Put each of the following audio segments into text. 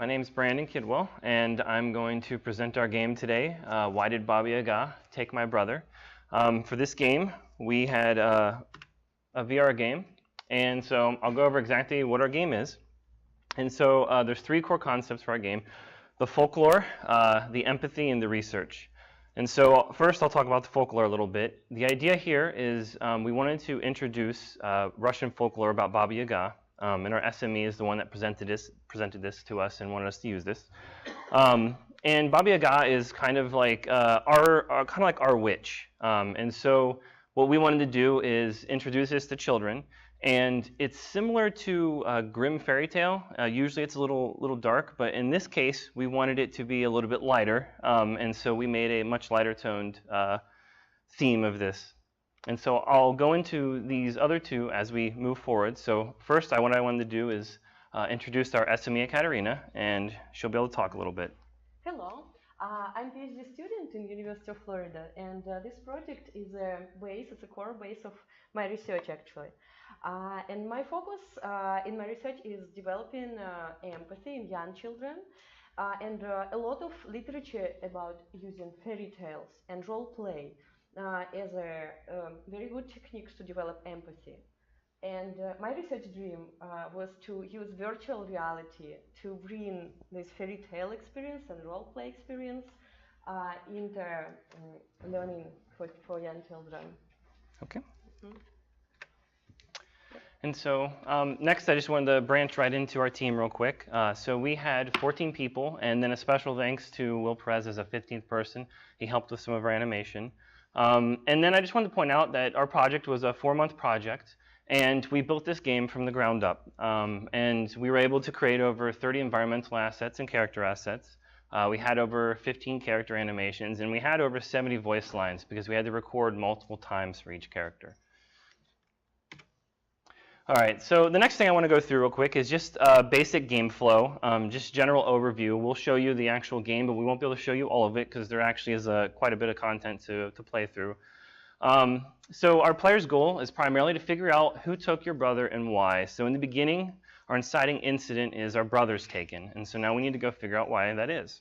My name is Brandon Kidwell, and I'm going to present our game today, Why Did Baba Yaga Take My Brother? For this game, we had a VR game, and so I'll go over exactly what our game is. And so there's three core concepts for our game: the folklore, the empathy, and the research. And so first I'll talk about the folklore a little bit. The idea here is we wanted to introduce Russian folklore about Baba Yaga. And our SME is the one that presented this to us and wanted us to use this. And Baba Yaga is kind of like our witch. And so what we wanted to do is introduce this to children. And it's similar to a grim fairy tale. Usually it's a little dark, but in this case we wanted it to be a little bit lighter. And so we made a much lighter toned theme of this. And so I'll go into these other two as we move forward. So first, what I wanted to do is introduce our SME Ekaterina, and she'll be able to talk a little bit. Hello, I'm a PhD student in University of Florida, and this project is it's a core base of my research actually. And my focus in my research is developing empathy in young children, and a lot of literature about using fairy tales and role play as very good techniques to develop empathy. And my research dream was to use virtual reality to bring this fairy tale experience and role play experience into learning for young children. Okay. And so next, I just wanted to branch right into our team real quick. So we had 14 people, and then a special thanks to Will Perez as a 15th person. He helped with some of our animation. And then I just wanted to point out that our project was a 4-month project, and we built this game from the ground up. And we were able to create over 30 environmental assets and character assets. We had over 15 character animations, and we had over 70 voice lines because we had to record multiple times for each character. All right, so the next thing I want to go through real quick is just basic game flow, just general overview. We'll show you the actual game, but we won't be able to show you all of it because there actually is quite a bit of content to play through. So our player's goal is primarily to figure out who took your brother and why. So in the beginning, our inciting incident is our brother's taken, and so now we need to go figure out why that is.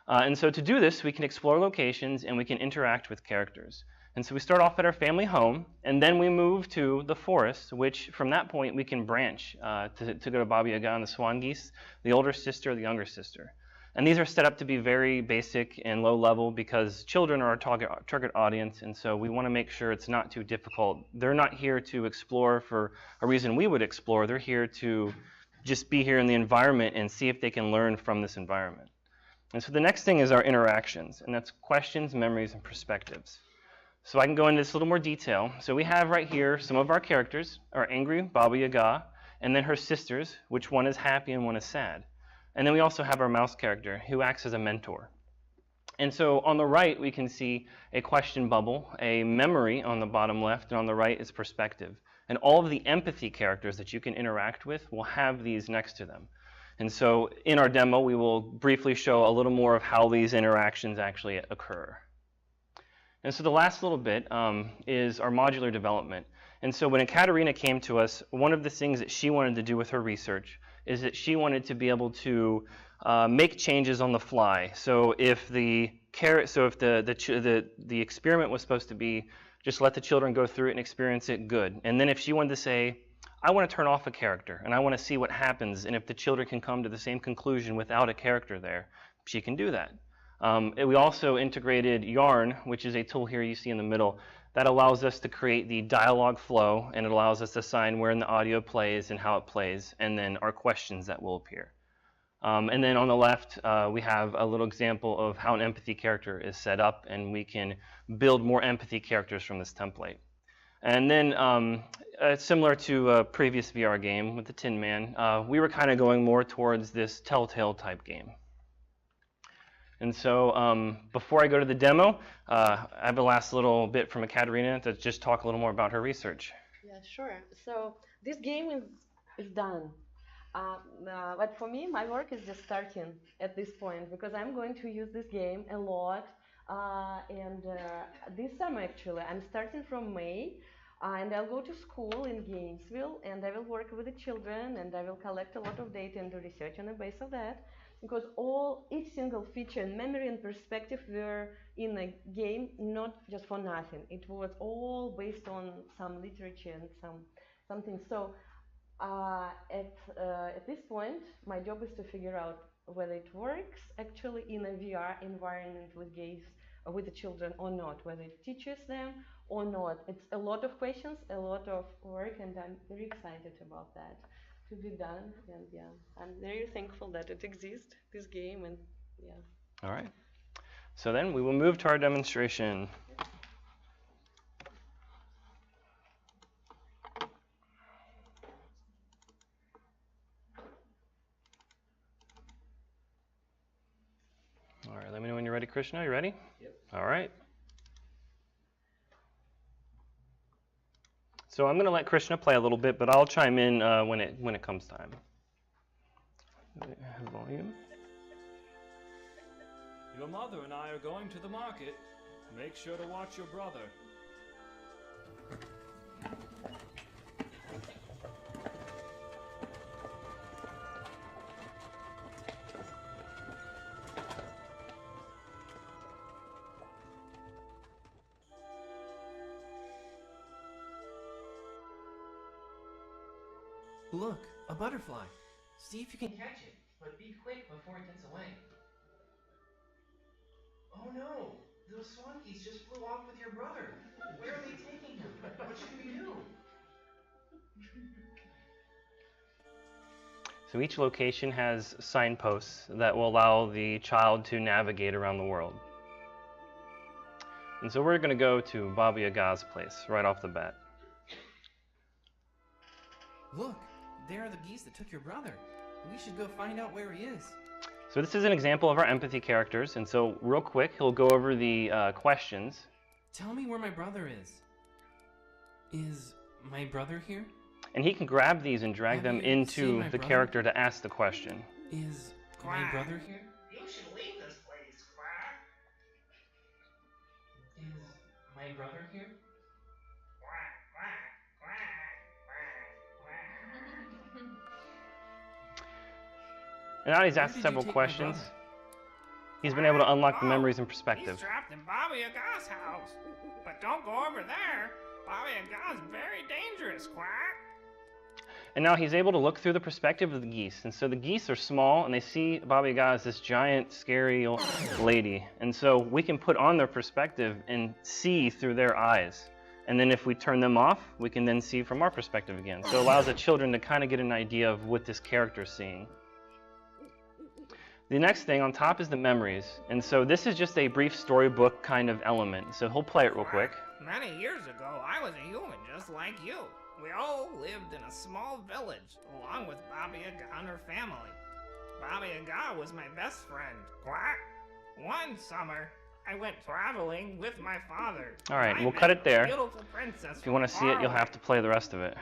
And so to do this, we can explore locations and we can interact with characters. And so we start off at our family home, and then we move to the forest, which from that point we can branch to go to Baba Yaga and the Swan Geese, the older sister, the younger sister. And these are set up to be very basic and low level because children are our target audience, and so we want to make sure it's not too difficult. They're not here to explore for a reason we would explore. They're here to just be here in the environment and see if they can learn from this environment. And so the next thing is our interactions, and that's questions, memories, and perspectives. So I can go into this a little more detail. So we have right here some of our characters, our angry Baba Yaga, and then her sisters, which one is happy and one is sad. And then we also have our mouse character, who acts as a mentor. And so on the right, we can see a question bubble, a memory on the bottom left, and on the right is perspective. And all of the empathy characters that you can interact with will have these next to them. And so in our demo, we will briefly show a little more of how these interactions actually occur. And so the last little bit is our modular development. And so when Ekaterina came to us, one of the things that she wanted to do with her research is that she wanted to be able to make changes on the fly. So if the experiment was supposed to be just let the children go through it and experience it, good. And then if she wanted to say, I want to turn off a character and I want to see what happens, and if the children can come to the same conclusion without a character there, she can do that. We also integrated Yarn, which is a tool here you see in the middle, that allows us to create the dialogue flow, and it allows us to assign where in the audio plays and how it plays, and then our questions that will appear. And then on the left, we have a little example of how an empathy character is set up, and we can build more empathy characters from this template. And then similar to a previous VR game with the Tin Man, we were kind of going more towards this Telltale type game. And so before I go to the demo, I have a last little bit from Ekaterina to just talk a little more about her research. Yeah, sure. So this game is done. But for me, my work is just starting at this point because I'm going to use this game a lot. And this summer, actually, I'm starting from May. And I'll go to school in Gainesville, and I will work with the children, and I will collect a lot of data and do research on the base of that. Because each single feature and memory and perspective were in a game, not just for nothing. It was all based on some literature and something. So at this point, my job is to figure out whether it works actually in a VR environment with the children or not, whether it teaches them or not. It's a lot of questions, a lot of work, and I'm very excited about that to be done. And yeah, I'm very thankful that it exists, this game, and yeah. All right. So then we will move to our demonstration. All right, let me know when you're ready, Krishna. You ready? Yep. All right. So I'm going to let Krishna play a little bit, but I'll chime in when it comes time. Volume. Your mother and I are going to the market. Make sure to watch your brother. Look, a butterfly. See if you can catch it, but be quick before it gets away. Oh no! Those swan geese just flew off with your brother. Where are they taking him? What should we do? So each location has signposts that will allow the child to navigate around the world. And so we're going to go to Baba Yaga's place right off the bat. Look, there are the geese that took your brother. We should go find out where he is. So this is an example of our empathy characters, and so real quick, he'll go over the questions. Tell me where my brother is. Is my brother here? And he can grab these and drag them Have you into seen my the brother? character to ask the question. Is my brother here? You should leave this place, Quack. Is my brother here? Quack, quack, quack, quack, quack. And now he's Where asked did you several take my questions. brother? He's been able to unlock the Oh, memories and perspective. He's trapped in Baba Yaga's house. But don't go over there. Baba Yaga's very dangerous, Quack. And now he's able to look through the perspective of the geese. And so the geese are small, and they see Baba Yaga as this giant, scary lady. And so we can put on their perspective and see through their eyes. And then if we turn them off, we can then see from our perspective again. So it allows the children to kind of get an idea of what this character is seeing. The next thing on top is the memories. And so this is just a brief storybook kind of element. So he'll play it real quick. Many years ago, I was a human just like you. We all lived in a small village, along with Baba Yaga and her family. Baba Yaga was my best friend, Quack. One summer, I went traveling with my father. All right, I we'll met cut it a there. Beautiful princess. If you want to see it, you'll have to play the rest of it.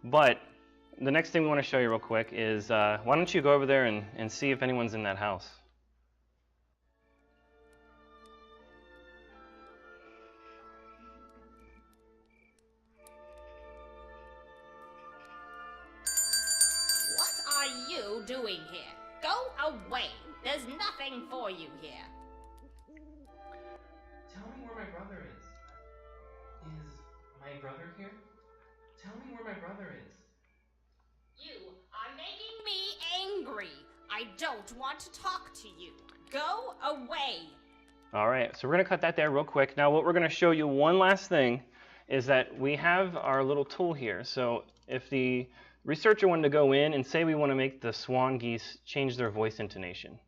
But the next thing we want to show you real quick is, why don't you go over there and see if anyone's in that house. What are you doing here? Go away. There's nothing for you here. Tell me where my brother is. Is my brother here? Tell me where my brother is. You are making me angry. I don't want to talk to you. Go away. All right, so we're going to cut that there real quick. Now what we're going to show you one last thing is that we have our little tool here. So if the researcher wanted to go in and say we want to make the swan geese change their voice intonation,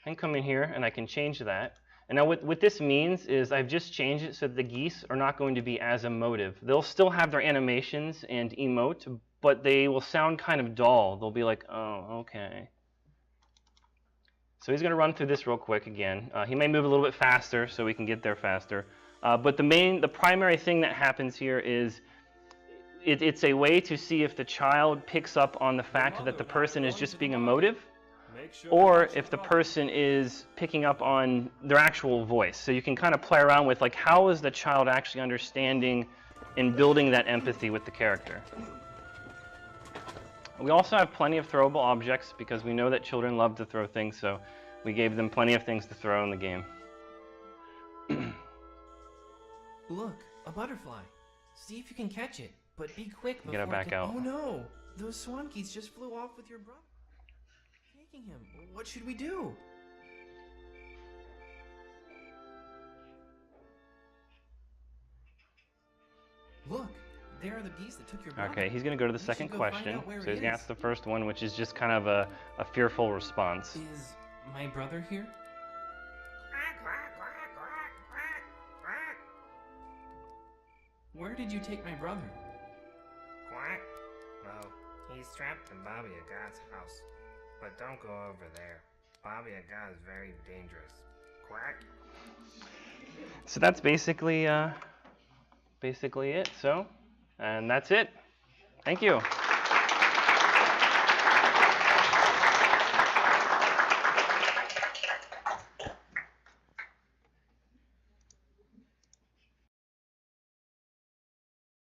I can come in here and I can change that. And now what this means is I've just changed it so that the geese are not going to be as emotive. They'll still have their animations and emote, but they will sound kind of dull. They'll be like, oh, okay. So he's going to run through this real quick again. He may move a little bit faster so we can get there faster. But the primary thing that happens here is it's a way to see if the child picks up on the fact that the person is just being emotive, or if the person is picking up on their actual voice. So you can kind of play around with, like, how is the child actually understanding in building that empathy with the character. We also have plenty of throwable objects because we know that children love to throw things, so we gave them plenty of things to throw in the game. Look, a butterfly. See if you can catch it, but be quick before Get it back out. Oh no! Those swan geese just flew off with your brother. Taking him. What should we do? Look, there are the geese that took your brother. Okay, he's going to go to the second question. So he's going to ask the first one, which is just kind of a fearful response. Is my brother here? Quack, quack, quack, quack, quack, quack. Where did you take my brother? Quack. Well, he's trapped in Baba Yaga's house. But don't go over there. Baba Yaga is very dangerous. Quack. So that's basically it. So, and that's it. Thank you.